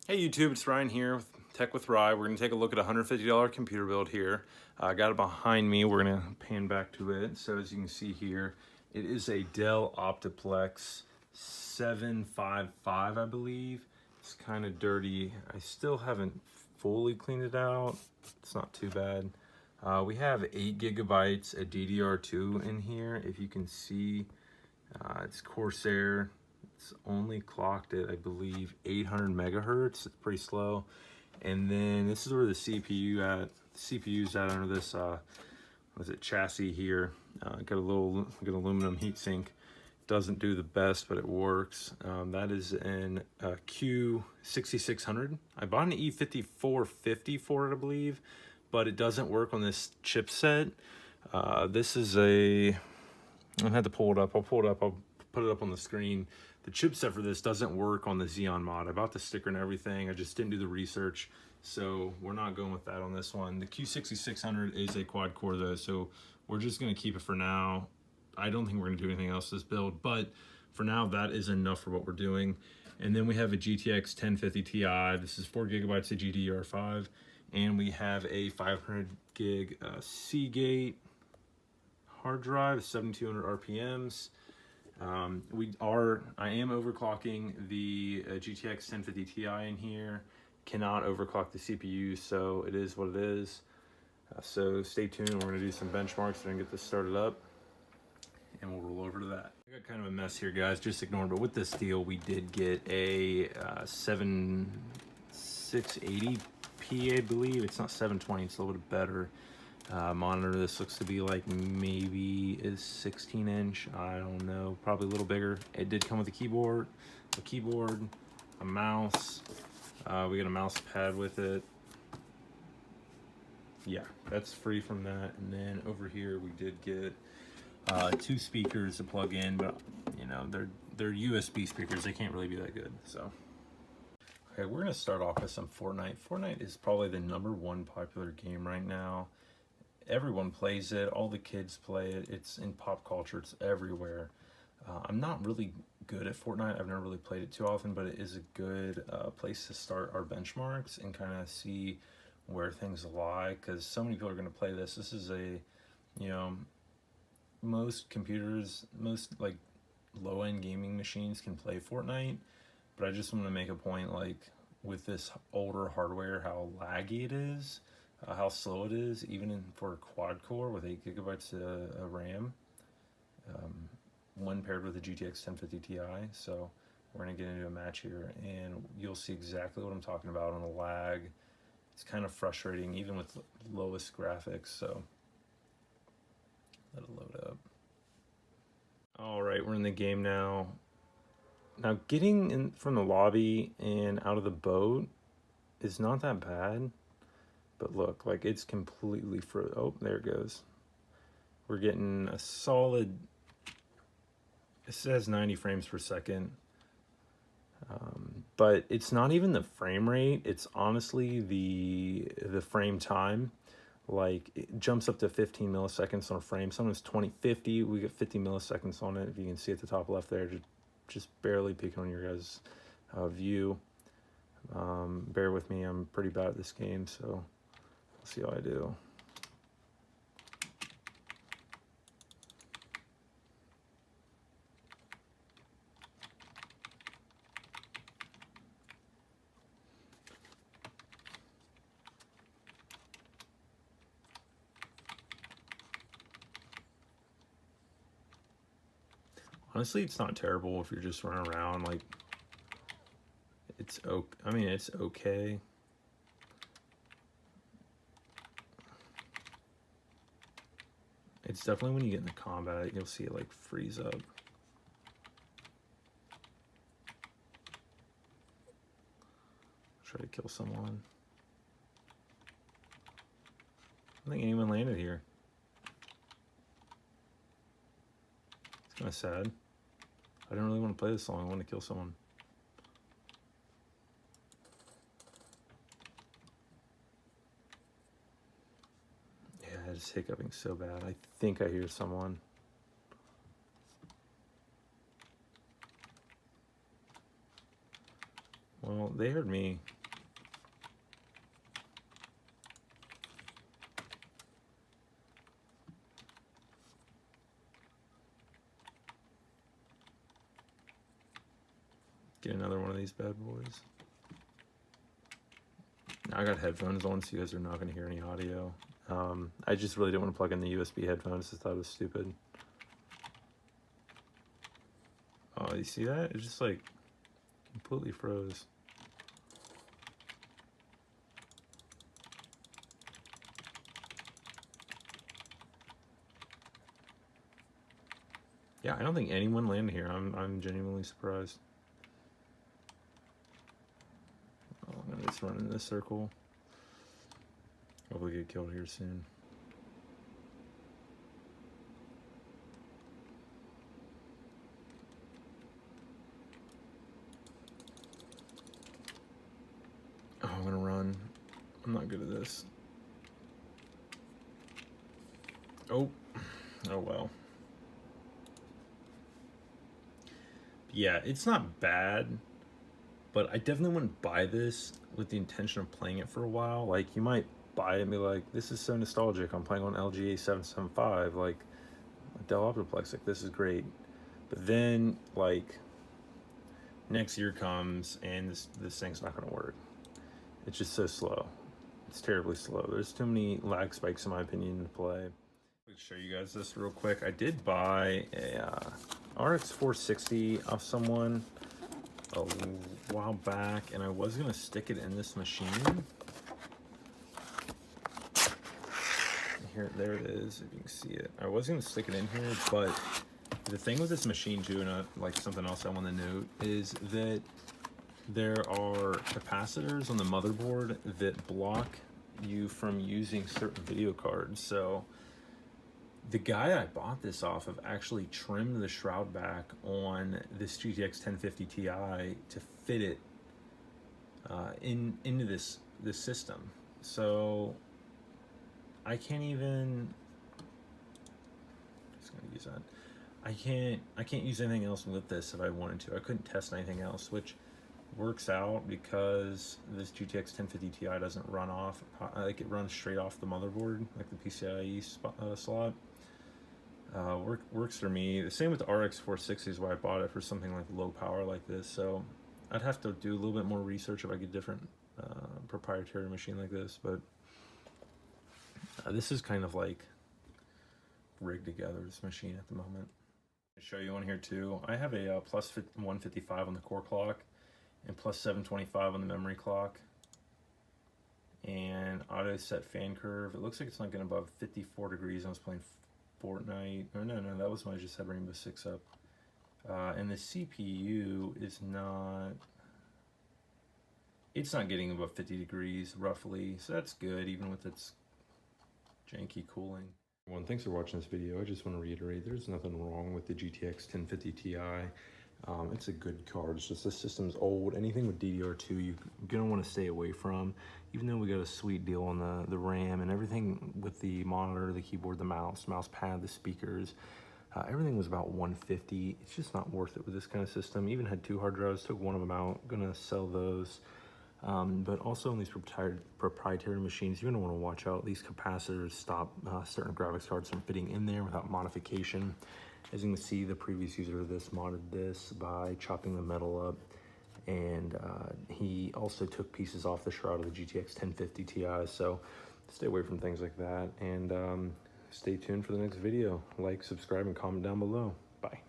Hey YouTube, it's Ryan here with Tech with Rye. We're going to take a look at a $150 computer build here. I got it behind me. We're going to pan back to it. So as you can see here, it is a Dell Optiplex 755, I believe. It's kind of dirty. I still haven't fully cleaned it out. It's not too bad. We have 8 gigabytes of DDR2 in here. If you can see, it's Corsair. It's only clocked at, I believe, 800 megahertz. It's pretty slow. And then this is where the CPU's at under this, what is it, chassis here. Got a little aluminum heatsink. Doesn't do the best, but it works. That is an Q6600. I bought an E5450 for it, I believe, but it doesn't work on this chipset. This is a, I had to pull it up. I'll pull it up. I'll put it up on the screen. The chipset for this doesn't work on the Xeon mod. I bought the sticker and everything. I just didn't do the research, so we're not going with that on this one. The Q6600 is a quad core though, so we're just gonna keep it for now. I don't think we're gonna do anything else to this build, but for now, that is enough for what we're doing. And then we have a GTX 1050 Ti. This is 4 gigabytes of GDDR5, and we have a 500 gig Seagate hard drive, 7200 RPMs. I am overclocking the GTX 1050 Ti in here. Cannot overclock the CPU, so it is what it is. So stay tuned. We're going to do some benchmarks and get this started up, and we'll roll over to that. I got kind of a mess here, guys. Just ignore it. But with this deal, we did get a 7680p, I believe. It's not 720. It's a little bit better. Monitor. This looks to be like maybe is 16-inch. I don't know, probably a little bigger. It did come with a keyboard, a mouse. We got a mouse pad with it. Yeah, that's free from that. And then over here we did get 2 speakers to plug in, but you know they're USB speakers. They can't really be that good. So okay, we're gonna start off with some Fortnite. Fortnite is probably the #1 popular game right now. Everyone plays it, all the kids play it, it's in pop culture, it's everywhere. I'm not really good at Fortnite, I've never really played it too often, but it is a good place to start our benchmarks and kind of see where things lie, because so many people are going to play this. This is a, you know, most computers, most like low-end gaming machines can play Fortnite, but I just want to make a point, like with this older hardware, how laggy it is. How slow it is, even for a quad core with 8 gigabytes of RAM, when paired with a GTX 1050 Ti. So we're gonna get into a match here, and you'll see exactly what I'm talking about on the lag. It's kind of frustrating, even with lowest graphics. So let it load up. All right, we're in the game now. Now getting in from the lobby and out of the boat is not that bad. But look, like it's completely oh, there it goes. We're getting a solid, it says 90 frames per second. But it's not even the frame rate, it's honestly the frame time. Like it jumps up to 15 milliseconds on a frame. Sometimes 2050, we get 50 milliseconds on it. If you can see at the top left there, just barely peeking on your guys' view. Bear with me, I'm pretty bad at this game, so let's see how I do. Honestly, it's not terrible if you're just running around. Like, it's okay. I mean, it's okay. It's definitely when you get into combat, you'll see it like freeze up. Try to kill someone. I don't think anyone landed here. It's kind of sad. I don't really want to play this long. I want to kill someone. Yeah, it's hiccuping so bad. I think I hear someone. Well, they heard me. Get another one of these bad boys. Now I got headphones on, so you guys are not going to hear any audio. I just really didn't want to plug in the USB headphones. I thought it was stupid. Oh, you see that? It just like completely froze. Yeah, I don't think anyone landed here. I'm genuinely surprised. Oh, I'm gonna just run in this circle. Hopefully get killed here soon. Oh, I'm gonna run. I'm not good at this. Oh well. Yeah, it's not bad, but I definitely wouldn't buy this with the intention of playing it for a while. Like, you might buy it and be like, this is so nostalgic. I'm playing on LG A775, like Dell Optiplex, like this is great. But then, like, next year comes and this thing's not gonna work. It's just so slow. It's terribly slow. There's too many lag spikes in my opinion to play. Let me show you guys this real quick. I did buy a RX 460 off someone a while back, and I was gonna stick it in this machine. Here, there it is, if you can see it. I was gonna stick it in here, but the thing with this machine too, and like something else I want to note, is that there are capacitors on the motherboard that block you from using certain video cards. So the guy I bought this off of actually trimmed the shroud back on this GTX 1050 Ti to fit it into this system. So I can't even. Just gonna use that. I can't use anything else with this if I wanted to. I couldn't test anything else, which works out because this GTX 1050 Ti doesn't run off, like it runs straight off the motherboard, like the PCIe slot. Works for me. The same with the RX 460 is why I bought it, for something like low power like this. So I'd have to do a little bit more research if I get a different proprietary machine like this, but this is kind of like rigged together, this machine at the moment. I'll show you one here too. I have a plus 155 on the core clock and plus 725 on the memory clock, and auto set fan curve. It looks like it's not getting above 54 degrees. I was playing Fortnite. Oh no, that was when I just had Rainbow Six up. And the CPU is not, it's not getting above 50 degrees roughly, so that's good even with its janky cooling. Everyone, thanks for watching this video. I just want to reiterate, there's nothing wrong with the GTX 1050 Ti. It's a good card. It's just the system's old. Anything with DDR2 you're gonna want to stay away from, even though we got a sweet deal on the RAM and everything with the monitor, the keyboard, the mouse pad, the speakers. Everything was about $150. It's just not worth it with this kind of system. Even had 2 hard drives, took one of them out, gonna sell those. But also on these proprietary machines, you're gonna wanna watch out. These capacitors stop certain graphics cards from fitting in there without modification. As you can see, the previous user of this modded this by chopping the metal up, and he also took pieces off the shroud of the GTX 1050 Ti, so stay away from things like that, and stay tuned for the next video. Like, subscribe, and comment down below. Bye.